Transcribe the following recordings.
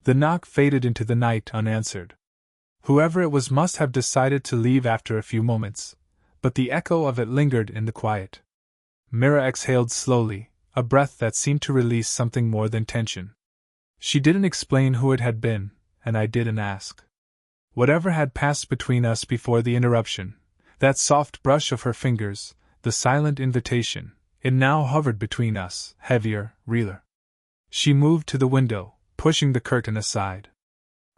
The knock faded into the night unanswered. Whoever it was must have decided to leave after a few moments, but the echo of it lingered in the quiet. Mira exhaled slowly, a breath that seemed to release something more than tension. She didn't explain who it had been, and I didn't ask. Whatever had passed between us before the interruption, that soft brush of her fingers, the silent invitation, it now hovered between us, heavier, realer. She moved to the window, pushing the curtain aside.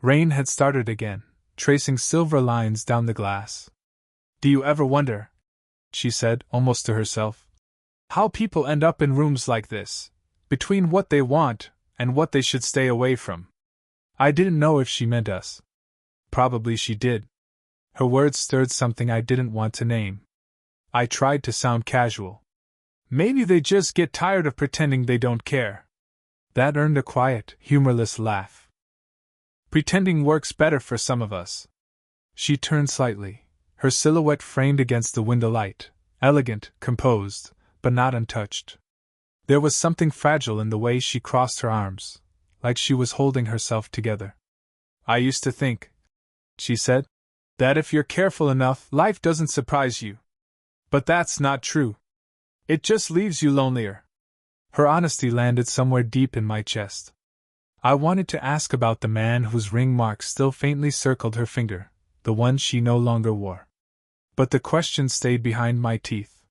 Rain had started again, tracing silver lines down the glass. "Do you ever wonder," she said, almost to herself, "how people end up in rooms like this, between what they want and what they should stay away from?" I didn't know if she meant us. Probably she did. Her words stirred something I didn't want to name. I tried to sound casual. "Maybe they just get tired of pretending they don't care." That earned a quiet, humorless laugh. "Pretending works better for some of us." She turned slightly, her silhouette framed against the window light, elegant, composed, but not untouched. There was something fragile in the way she crossed her arms, like she was holding herself together. "I used to think," she said, "that if you're careful enough, life doesn't surprise you. But that's not true. It just leaves you lonelier." Her honesty landed somewhere deep in my chest. I wanted to ask about the man whose ring mark still faintly circled her finger, the one she no longer wore. But the question stayed behind my teeth.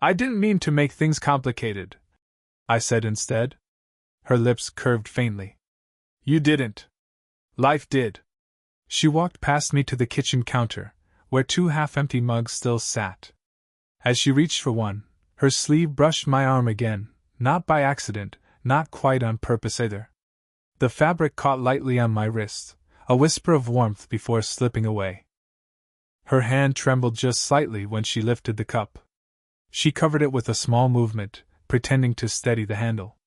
"I didn't mean to make things complicated," I said instead. Her lips curved faintly. "You didn't. Life did." She walked past me to the kitchen counter, where 2 half-empty mugs still sat. As she reached for one, her sleeve brushed my arm again, not by accident, not quite on purpose either. The fabric caught lightly on my wrist, a whisper of warmth before slipping away. Her hand trembled just slightly when she lifted the cup. She covered it with a small movement, pretending to steady the handle.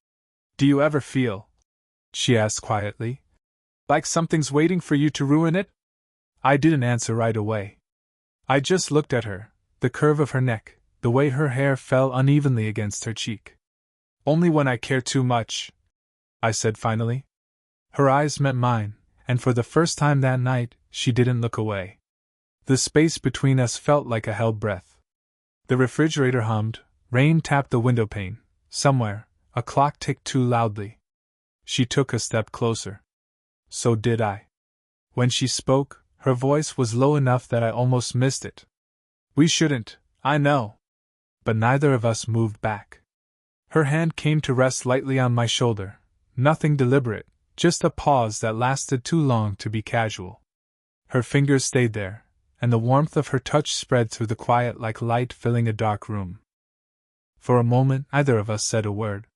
"Do you ever feel," she asked quietly, "like something's waiting for you to ruin it?" I didn't answer right away. I just looked at her, the curve of her neck, the way her hair fell unevenly against her cheek. "Only when I care too much," I said finally. Her eyes met mine, and for the first time that night, she didn't look away. The space between us felt like a held breath. The refrigerator hummed, rain tapped the windowpane. Somewhere, a clock ticked too loudly. She took a step closer. So did I. When she spoke, her voice was low enough that I almost missed it. "We shouldn't, I know." But neither of us moved back. Her hand came to rest lightly on my shoulder, nothing deliberate, just a pause that lasted too long to be casual. Her fingers stayed there, and the warmth of her touch spread through the quiet like light filling a dark room. For a moment, neither of us said a word.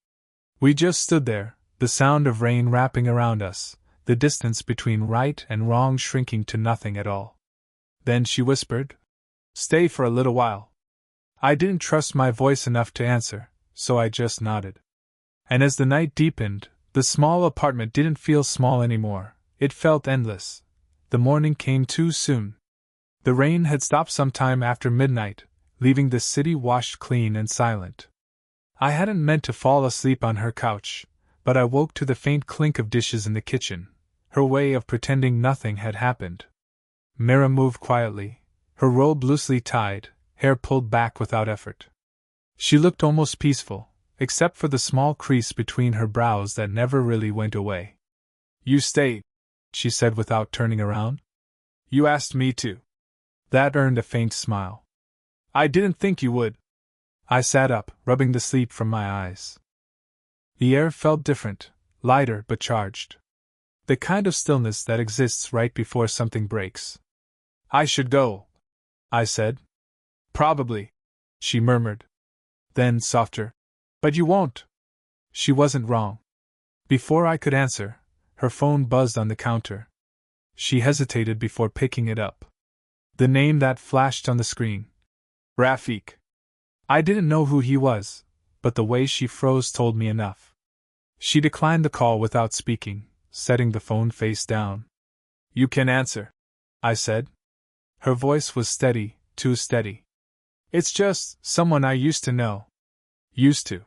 We just stood there, the sound of rain wrapping around us, the distance between right and wrong shrinking to nothing at all. Then she whispered, "Stay for a little while." I didn't trust my voice enough to answer, so I just nodded. And as the night deepened, the small apartment didn't feel small anymore, it felt endless. The morning came too soon. The rain had stopped some time after midnight, leaving the city washed clean and silent. I hadn't meant to fall asleep on her couch, but I woke to the faint clink of dishes in the kitchen, her way of pretending nothing had happened. Mira moved quietly, her robe loosely tied, hair pulled back without effort. She looked almost peaceful, except for the small crease between her brows that never really went away. "You stayed," she said without turning around. "You asked me to." That earned a faint smile. "I didn't think you would." I sat up, rubbing the sleep from my eyes. The air felt different, lighter but charged. The kind of stillness that exists right before something breaks. "I should go," I said. "Probably," she murmured. Then, softer, "But you won't." She wasn't wrong. Before I could answer, her phone buzzed on the counter. She hesitated before picking it up. The name that flashed on the screen. Rafik. I didn't know who he was, but the way she froze told me enough. She declined the call without speaking, setting the phone face down. "You can answer," I said. Her voice was steady, too steady. "It's just someone I used to know." Used to.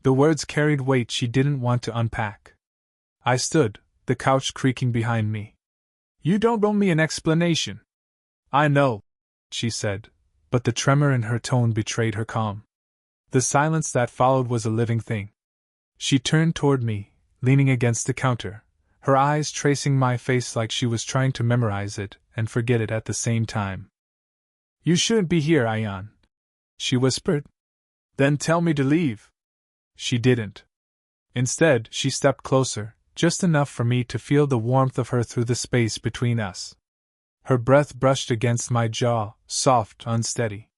The words carried weight she didn't want to unpack. I stood, the couch creaking behind me. You don't owe me an explanation. I know, she said, but the tremor in her tone betrayed her calm. The silence that followed was a living thing. She turned toward me, leaning against the counter, her eyes tracing my face like she was trying to memorize it and forget it at the same time. You shouldn't be here, Ayan, she whispered. Then tell me to leave. She didn't. Instead, she stepped closer, just enough for me to feel the warmth of her through the space between us. Her breath brushed against my jaw, soft, unsteady.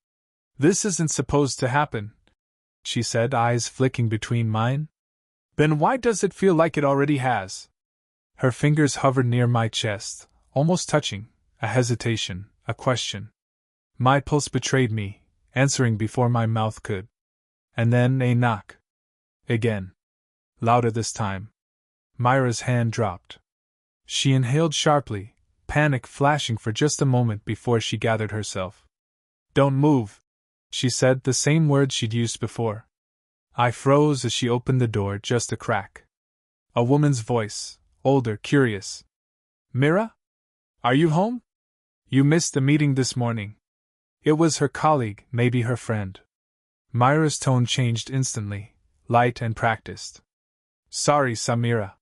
This isn't supposed to happen, she said, eyes flicking between mine. Then why does it feel like it already has? Her fingers hovered near my chest, almost touching, a hesitation, a question. My pulse betrayed me, answering before my mouth could. And then a knock. Again. Louder this time. Myra's hand dropped. She inhaled sharply, panic flashing for just a moment before she gathered herself. Don't move, she said, the same words she'd used before. I froze as she opened the door just a crack. A woman's voice, older, curious. Mira? Are you home? You missed the meeting this morning. It was her colleague, maybe her friend. Myra's tone changed instantly, light and practiced. Sorry, Samira.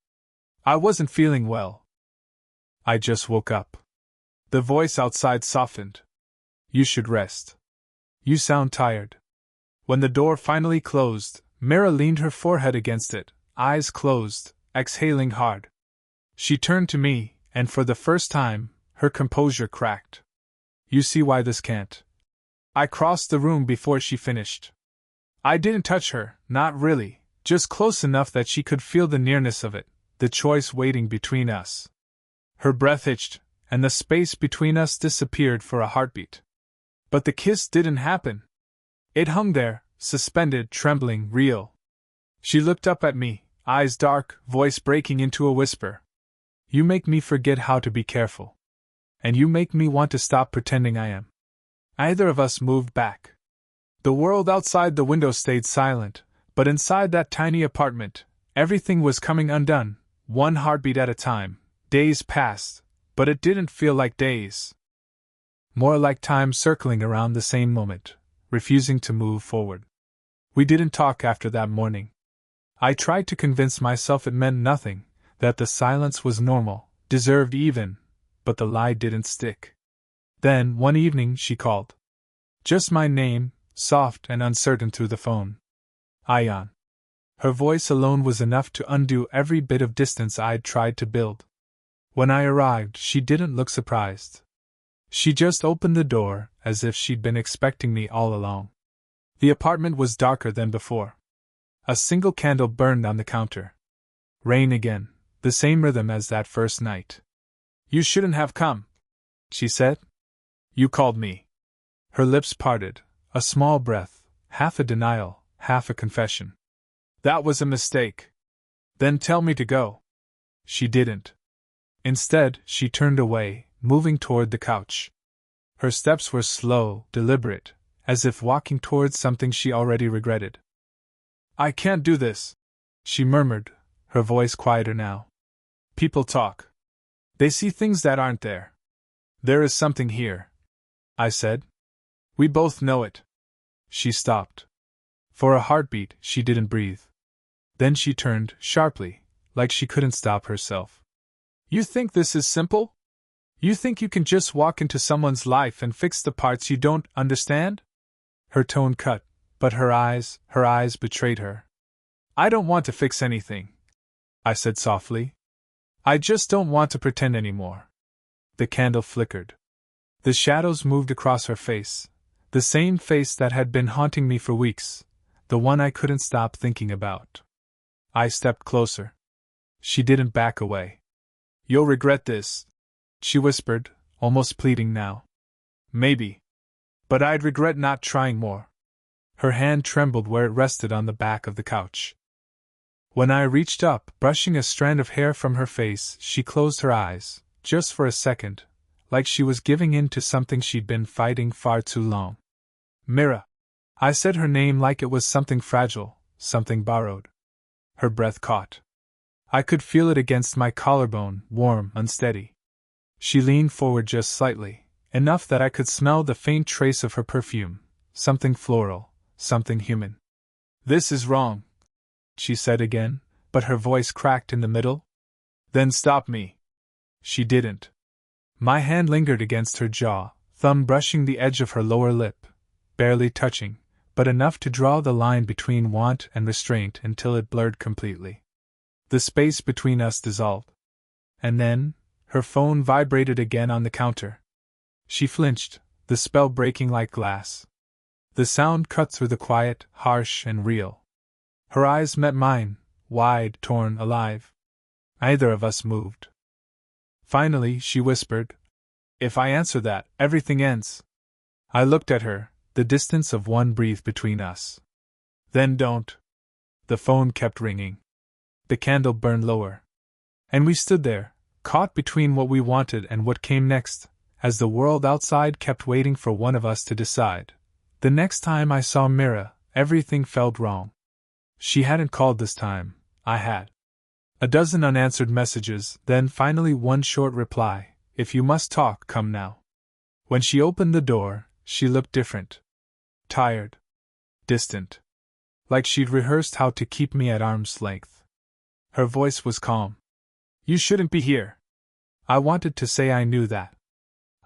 I wasn't feeling well. I just woke up. The voice outside softened. You should rest. You sound tired. When the door finally closed, Mira leaned her forehead against it, eyes closed, exhaling hard. She turned to me, and for the first time, her composure cracked. You see why this can't. I crossed the room before she finished. I didn't touch her, not really, just close enough that she could feel the nearness of it, the choice waiting between us. Her breath hitched, and the space between us disappeared for a heartbeat. But the kiss didn't happen. It hung there, suspended, trembling, real. She looked up at me, eyes dark, voice breaking into a whisper. You make me forget how to be careful. And you make me want to stop pretending I am. Neither of us moved back. The world outside the window stayed silent, but inside that tiny apartment, everything was coming undone, one heartbeat at a time. Days passed, but it didn't feel like days. More like time circling around the same moment, refusing to move forward. We didn't talk after that morning. I tried to convince myself it meant nothing, that the silence was normal, deserved even, but the lie didn't stick. Then, one evening, she called. Just my name, soft and uncertain through the phone. Ayan. Her voice alone was enough to undo every bit of distance I'd tried to build. When I arrived, she didn't look surprised. She just opened the door, as if she'd been expecting me all along. The apartment was darker than before. A single candle burned on the counter. Rain again, the same rhythm as that first night. You shouldn't have come, she said. You called me. Her lips parted, a small breath, half a denial, half a confession. That was a mistake. Then tell me to go. She didn't. Instead, she turned away, moving toward the couch. Her steps were slow, deliberate, as if walking towards something she already regretted. I can't do this, she murmured, her voice quieter now. People talk. They see things that aren't there. There is something here, I said. We both know it. She stopped. For a heartbeat, she didn't breathe. Then she turned, sharply, like she couldn't stop herself. You think this is simple? You think you can just walk into someone's life and fix the parts you don't understand? Her tone cut, but her eyes betrayed her. I don't want to fix anything, I said softly. I just don't want to pretend anymore. The candle flickered. The shadows moved across her face, the same face that had been haunting me for weeks, the one I couldn't stop thinking about. I stepped closer. She didn't back away. You'll regret this, she whispered, almost pleading now. Maybe. But I'd regret not trying more. Her hand trembled where it rested on the back of the couch. When I reached up, brushing a strand of hair from her face, she closed her eyes, just for a second, like she was giving in to something she'd been fighting far too long. Mira. I said her name like it was something fragile, something borrowed. Her breath caught. I could feel it against my collarbone, warm, unsteady. She leaned forward just slightly, enough that I could smell the faint trace of her perfume, something floral, something human. "This is wrong," she said again, but her voice cracked in the middle. "Then stop me." She didn't. My hand lingered against her jaw, thumb brushing the edge of her lower lip, barely touching, but enough to draw the line between want and restraint until it blurred completely. The space between us dissolved. And then, her phone vibrated again on the counter. She flinched, the spell breaking like glass. The sound cut through the quiet, harsh and real. Her eyes met mine, wide, torn, alive. Neither of us moved. Finally, she whispered, "If I answer that, everything ends." I looked at her, the distance of one breath between us. "Then don't." The phone kept ringing. The candle burned lower. And we stood there, caught between what we wanted and what came next, as the world outside kept waiting for one of us to decide. The next time I saw Mira, everything felt wrong. She hadn't called this time, I had. A dozen unanswered messages, then finally one short reply, "If you must talk, come now." When she opened the door, she looked different. Tired. Distant. Like she'd rehearsed how to keep me at arm's length. Her voice was calm. "You shouldn't be here." I wanted to say I knew that.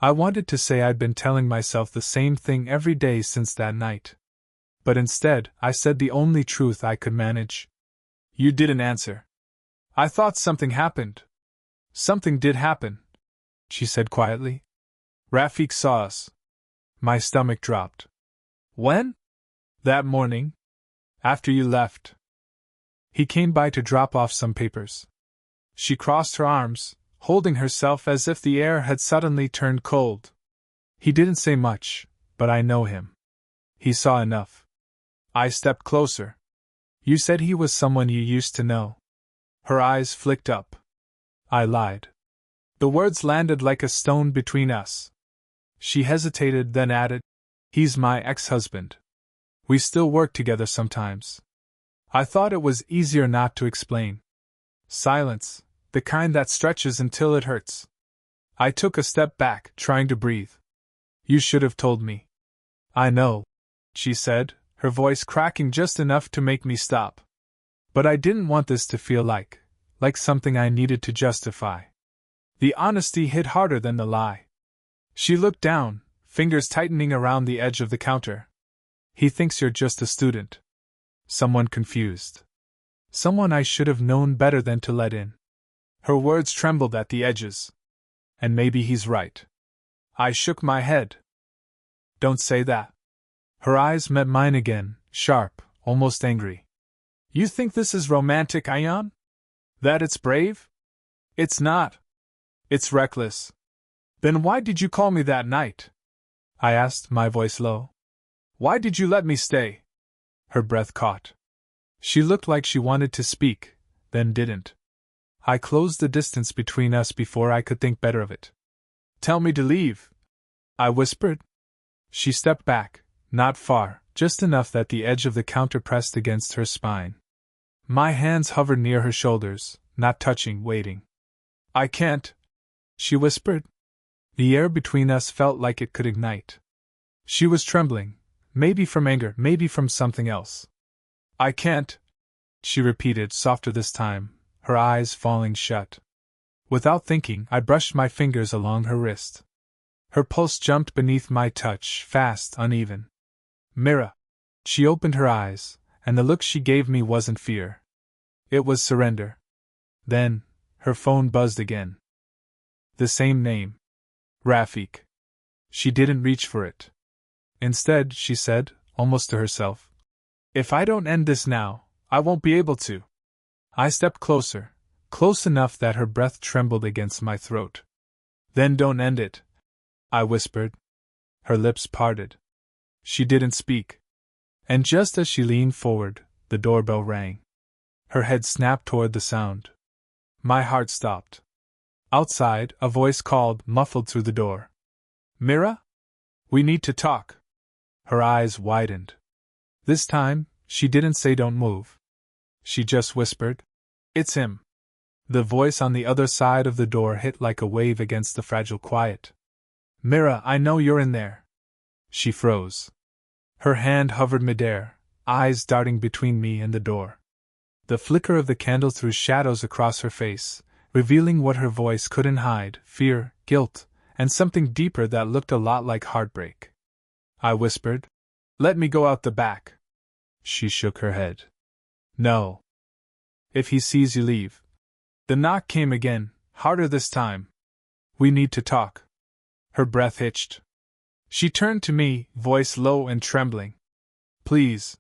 I wanted to say I'd been telling myself the same thing every day since that night. But instead, I said the only truth I could manage. "You didn't answer. I thought something happened." "Something did happen," she said quietly. "Rafik saw us." My stomach dropped. "When?" "That morning. After you left. He came by to drop off some papers." She crossed her arms, holding herself as if the air had suddenly turned cold. "He didn't say much, but I know him. He saw enough." I stepped closer. "You said he was someone you used to know." Her eyes flicked up. I lied. The words landed like a stone between us. She hesitated, then added, "He's my ex-husband. We still work together sometimes." I thought it was easier not to explain. Silence, the kind that stretches until it hurts. I took a step back, trying to breathe. "You should have told me." "I know," she said, her voice cracking just enough to make me stop. But I didn't want this to feel like something I needed to justify. The honesty hit harder than the lie. She looked down, fingers tightening around the edge of the counter. "He thinks you're just a student. Someone confused. Someone I should have known better than to let in." Her words trembled at the edges. "And maybe he's right." I shook my head. "Don't say that." Her eyes met mine again, sharp, almost angry. "You think this is romantic, Ayan? That it's brave? It's not. It's reckless." "Then why did you call me that night?" I asked, my voice low. "Why did you let me stay?" Her breath caught. She looked like she wanted to speak, then didn't. I closed the distance between us before I could think better of it. "Tell me to leave," I whispered. She stepped back, not far, just enough that the edge of the counter pressed against her spine. My hands hovered near her shoulders, not touching, waiting. "I can't," she whispered. The air between us felt like it could ignite. She was trembling, maybe from anger, maybe from something else. "I can't," she repeated, softer this time, her eyes falling shut. Without thinking, I brushed my fingers along her wrist. Her pulse jumped beneath my touch, fast, uneven. "Mira." She opened her eyes, and the look she gave me wasn't fear. It was surrender. Then, her phone buzzed again. The same name. Rafik. She didn't reach for it. Instead, she said, almost to herself, "If I don't end this now, I won't be able to." I stepped closer, close enough that her breath trembled against my throat. "Then don't end it," I whispered. Her lips parted. She didn't speak. And just as she leaned forward, the doorbell rang. Her head snapped toward the sound. My heart stopped. Outside, a voice called, muffled through the door. "Mira? We need to talk." Her eyes widened. This time, she didn't say don't move. She just whispered, "It's him." The voice on the other side of the door hit like a wave against the fragile quiet. Mira, I know you're in there. She froze. Her hand hovered midair, eyes darting between me and the door. The flicker of the candle threw shadows across her face, revealing what her voice couldn't hide: fear, guilt, and something deeper that looked a lot like heartbreak. I whispered, "Let me go out the back." She shook her head. "No. If he sees you leave." The knock came again, harder this time. "We need to talk." Her breath hitched. She turned to me, voice low and trembling. "Please.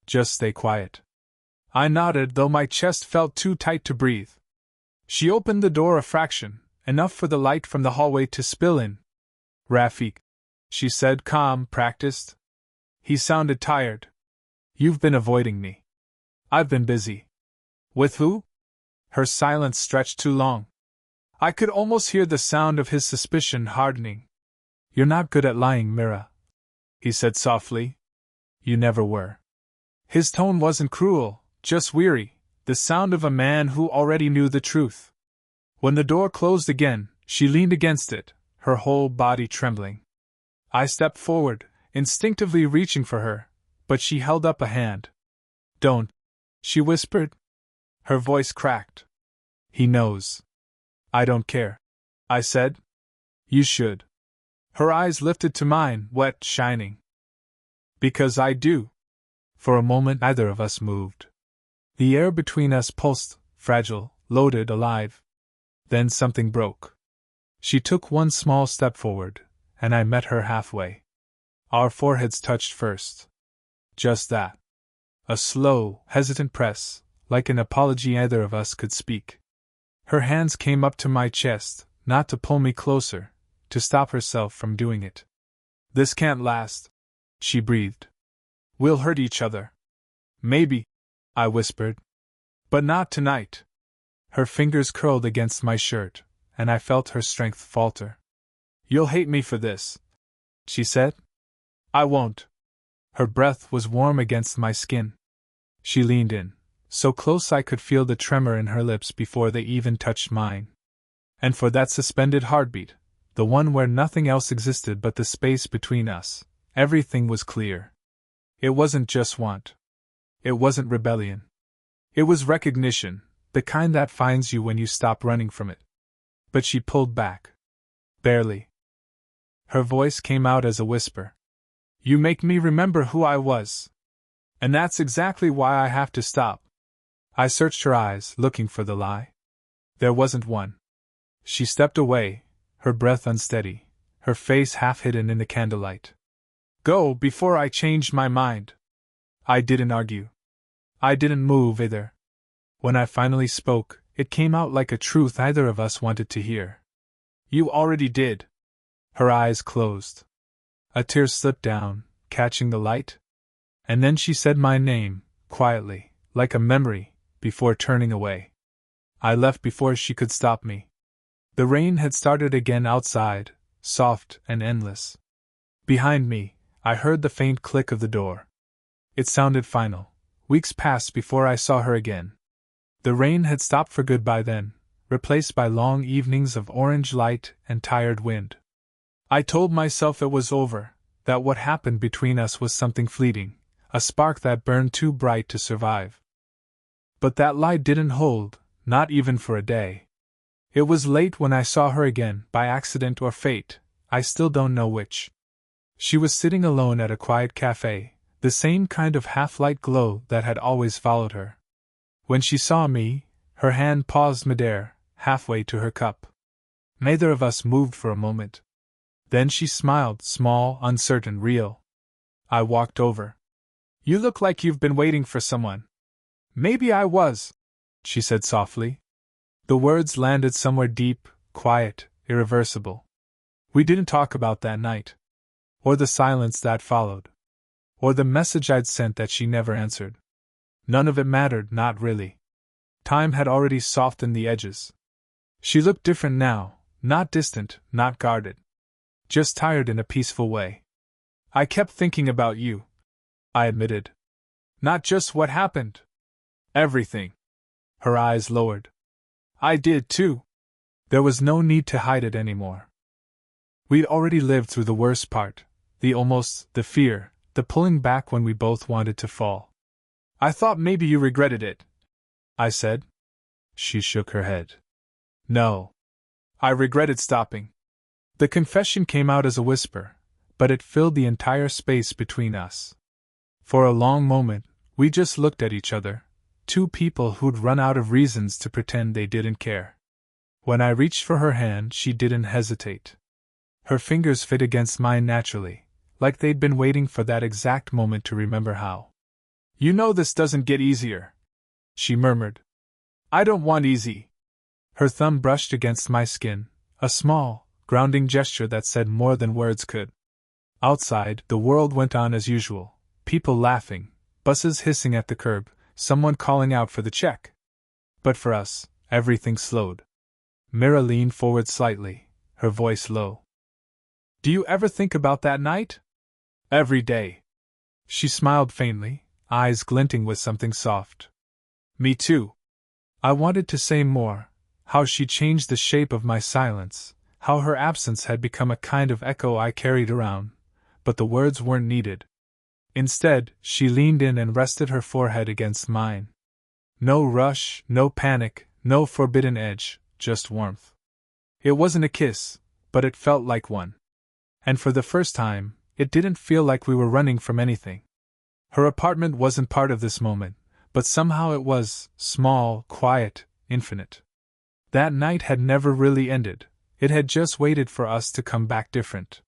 Just stay quiet." I nodded, though my chest felt too tight to breathe. She opened the door a fraction, enough for the light from the hallway to spill in. "Rafik," she said, calm, practiced. He sounded tired. "You've been avoiding me." "I've been busy." "With who?" Her silence stretched too long. I could almost hear the sound of his suspicion hardening. "You're not good at lying, Mira," he said softly. "You never were." His tone wasn't cruel, just weary, the sound of a man who already knew the truth. When the door closed again, she leaned against it, her whole body trembling. I stepped forward, instinctively reaching for her, but she held up a hand. "Don't," she whispered. Her voice cracked. "He knows." "I don't care," I said. "You should." Her eyes lifted to mine, wet, shining. "Because I do." For a moment neither of us moved. The air between us pulsed, fragile, loaded, alive. Then something broke. She took one small step forward, and I met her halfway. Our foreheads touched first. Just that. A slow, hesitant press, like an apology neither of us could speak. Her hands came up to my chest, not to pull me closer, to stop herself from doing it. "This can't last," she breathed. "We'll hurt each other." "Maybe," I whispered. "But not tonight." Her fingers curled against my shirt, and I felt her strength falter. "You'll hate me for this," she said. "I won't." Her breath was warm against my skin. She leaned in, so close I could feel the tremor in her lips before they even touched mine. And for that suspended heartbeat, the one where nothing else existed but the space between us, everything was clear. It wasn't just want. It wasn't rebellion. It was recognition, the kind that finds you when you stop running from it. But she pulled back. Barely. Her voice came out as a whisper. "You make me remember who I was. And that's exactly why I have to stop." I searched her eyes, looking for the lie. There wasn't one. She stepped away, her breath unsteady, her face half hidden in the candlelight. "Go before I change my mind." I didn't argue. I didn't move either. When I finally spoke, it came out like a truth neither of us wanted to hear. "You already did." Her eyes closed. A tear slipped down, catching the light. And then she said my name, quietly, like a memory, before turning away. I left before she could stop me. The rain had started again outside, soft and endless. Behind me, I heard the faint click of the door. It sounded final. Weeks passed before I saw her again. The rain had stopped for good by then, replaced by long evenings of orange light and tired wind. I told myself it was over, that what happened between us was something fleeting, a spark that burned too bright to survive. But that light didn't hold, not even for a day. It was late when I saw her again, by accident or fate, I still don't know which. She was sitting alone at a quiet cafe, the same kind of half-light glow that had always followed her. When she saw me, her hand paused midair, halfway to her cup. Neither of us moved for a moment. Then she smiled, small, uncertain, real. I walked over. "You look like you've been waiting for someone." "Maybe I was," she said softly. The words landed somewhere deep, quiet, irreversible. We didn't talk about that night. Or the silence that followed. Or the message I'd sent that she never answered. None of it mattered, not really. Time had already softened the edges. She looked different now, not distant, not guarded. Just tired in a peaceful way. "I kept thinking about you," I admitted. "Not just what happened. Everything." Her eyes lowered. I did too. There was no need to hide it anymore. We'd already lived through the worst part, the almost, the fear, the pulling back when we both wanted to fall. I thought maybe you regretted it, I said. She shook her head. No. I regretted stopping. The confession came out as a whisper, but it filled the entire space between us. For a long moment, we just looked at each other, two people who'd run out of reasons to pretend they didn't care. When I reached for her hand, she didn't hesitate. Her fingers fit against mine naturally, like they'd been waiting for that exact moment to remember how. You know this doesn't get easier, she murmured. I don't want easy. Her thumb brushed against my skin, a small, grounding gesture that said more than words could. Outside, the world went on as usual, people laughing, buses hissing at the curb, someone calling out for the check. But for us, everything slowed. Mira leaned forward slightly, her voice low. Do you ever think about that night? Every day. She smiled faintly, eyes glinting with something soft. Me too. I wanted to say more, how she changed the shape of my silence, how her absence had become a kind of echo I carried around, but the words weren't needed. Instead, she leaned in and rested her forehead against mine. No rush, no panic, no forbidden edge, just warmth. It wasn't a kiss, but it felt like one. And for the first time, it didn't feel like we were running from anything. Her apartment wasn't part of this moment, but somehow it was, small, quiet, infinite. That night had never really ended, it had just waited for us to come back different.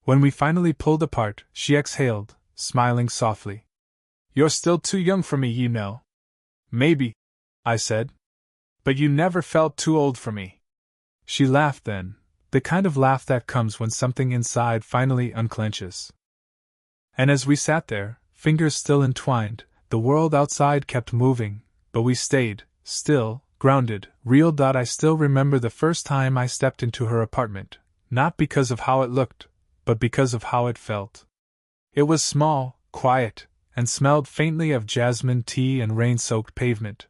When we finally pulled apart, she exhaled, smiling softly. You're still too young for me, you know. Maybe, I said. But you never felt too old for me. She laughed then, the kind of laugh that comes when something inside finally unclenches. And as we sat there, fingers still entwined, the world outside kept moving, but we stayed, still, grounded, real. I still remember the first time I stepped into her apartment, not because of how it looked, but because of how it felt. It was small, quiet, and smelled faintly of jasmine tea and rain-soaked pavement.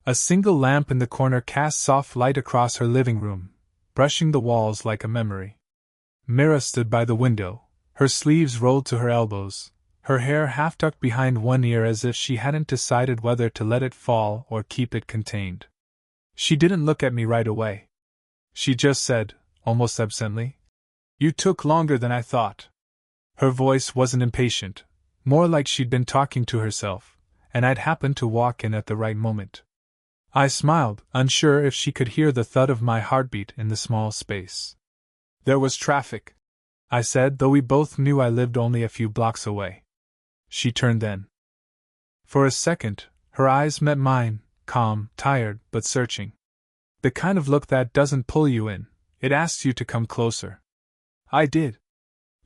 A single lamp in the corner cast soft light across her living room, brushing the walls like a memory. Mira stood by the window, her sleeves rolled to her elbows, her hair half tucked behind one ear as if she hadn't decided whether to let it fall or keep it contained. She didn't look at me right away. She just said, almost absently, "You took longer than I thought." Her voice wasn't impatient, more like she'd been talking to herself, and I'd happened to walk in at the right moment. I smiled, unsure if she could hear the thud of my heartbeat in the small space. There was traffic, I said, though we both knew I lived only a few blocks away. She turned then. For a second, her eyes met mine, calm, tired, but searching. The kind of look that doesn't pull you in, it asks you to come closer. I did.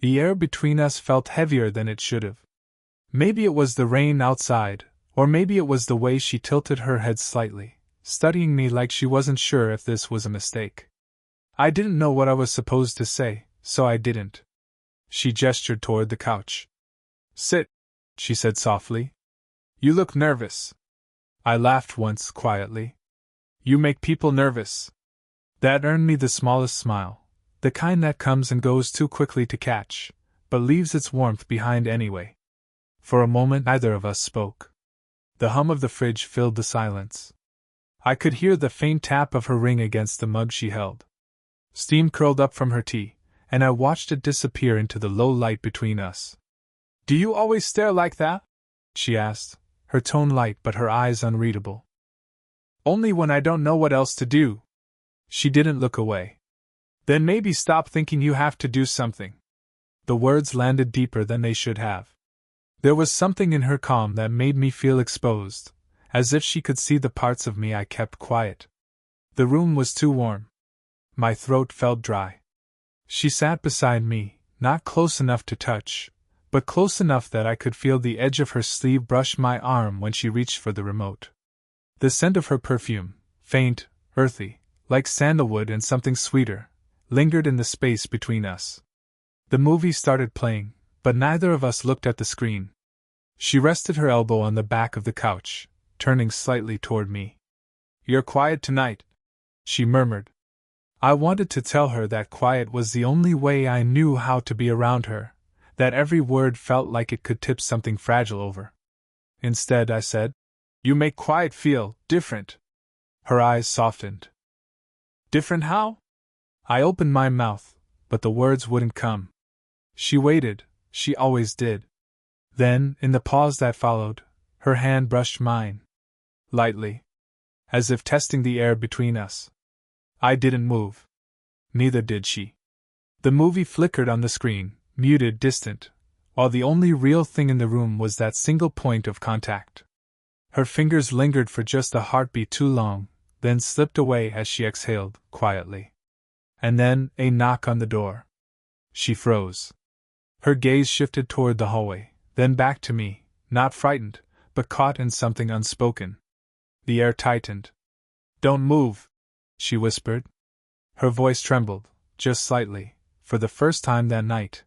The air between us felt heavier than it should have. Maybe it was the rain outside, or maybe it was the way she tilted her head slightly, studying me like she wasn't sure if this was a mistake. I didn't know what I was supposed to say, so I didn't. She gestured toward the couch. Sit, she said softly. You look nervous. I laughed once, quietly. You make people nervous. That earned me the smallest smile, the kind that comes and goes too quickly to catch, but leaves its warmth behind anyway. For a moment neither of us spoke. The hum of the fridge filled the silence. I could hear the faint tap of her ring against the mug she held. Steam curled up from her tea, and I watched it disappear into the low light between us. Do you always stare like that? She asked, her tone light but her eyes unreadable. Only when I don't know what else to do. She didn't look away. Then maybe stop thinking you have to do something. The words landed deeper than they should have. There was something in her calm that made me feel exposed, as if she could see the parts of me I kept quiet. The room was too warm. My throat felt dry. She sat beside me, not close enough to touch, but close enough that I could feel the edge of her sleeve brush my arm when she reached for the remote. The scent of her perfume, faint, earthy, like sandalwood and something sweeter, lingered in the space between us. The movie started playing, but neither of us looked at the screen. She rested her elbow on the back of the couch, turning slightly toward me. You're quiet tonight, she murmured. I wanted to tell her that quiet was the only way I knew how to be around her, that every word felt like it could tip something fragile over. Instead, I said, "You make quiet feel different." Her eyes softened. Different how? I opened my mouth, but the words wouldn't come. She waited, she always did. Then, in the pause that followed, her hand brushed mine. Lightly. As if testing the air between us. I didn't move. Neither did she. The movie flickered on the screen, muted, distant, while the only real thing in the room was that single point of contact. Her fingers lingered for just a heartbeat too long, then slipped away as she exhaled, quietly. And then, a knock on the door. She froze. Her gaze shifted toward the hallway, then back to me, not frightened, but caught in something unspoken. The air tightened. "Don't move," she whispered. Her voice trembled, just slightly, for the first time that night.